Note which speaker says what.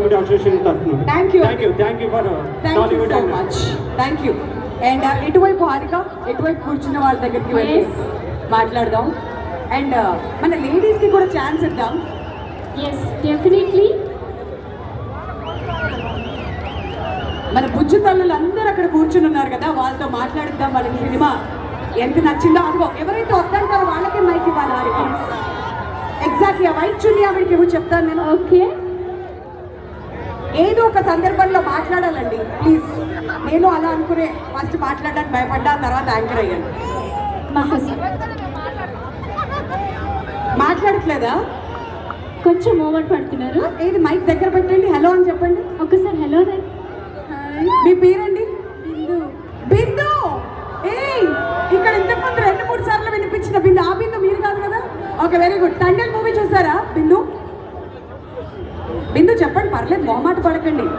Speaker 1: Bollywood association తరఫున
Speaker 2: thank you
Speaker 1: for
Speaker 2: thank you so much. Thank you. And ఇటువైపు హారిక, ఇటువైపు కూర్చున్న వాళ్ళ దగ్గరికి వెళ్ళి మాట్లాడదాం. అండ్ మన లేడీస్కి కూడా ఛాన్స్ ఇద్దాం.
Speaker 3: Yes definitely.
Speaker 2: మన బుజ్జు తల్లులు అందరూ అక్కడ కూర్చుని ఉన్నారు కదా, వాళ్ళతో మాట్లాడిద్దాం. వాళ్ళకి సినిమా ఎంత నచ్చిందో. అదిగో ఎవరైతే వద్దంటారో వాళ్ళకే మైక్ ఇవ్వాలి హారిక. ఎగ్జాక్ట్లీ. ఆ వైట్ చున్నీ ఆవిడకి ఇవ్వు, చెప్తాను నేను.
Speaker 3: ఓకే.
Speaker 2: ఏదో ఒక సందర్భంలో మాట్లాడాలండి ప్లీజ్. నేను అలా అనుకునే ఫస్ట్ మాట్లాడడానికి భయపడ్డా, తర్వాత యాంకర్ అయ్యాను. మాట్లాడట్లేదా?
Speaker 3: కొంచెం మూమెంట్ పడుతున్నారు.
Speaker 2: ఏది మైక్ దగ్గర పెట్టండి, హలో అని చెప్పండి
Speaker 3: ఒకసారి. హలో.
Speaker 2: మీ పేరండి?
Speaker 3: బిందు.
Speaker 2: బిందు. ఏయ్, ఇక్కడ ఇంతకుముందు 2-3 సార్లు వినిపించిన బిందు. ఆ బిందు మీరు కాదు కదా? Okay, very good. Thandel movie చూసారా బిందు? బిందు చెప్పండి, పర్లేదు, మొహమాట పడకండి.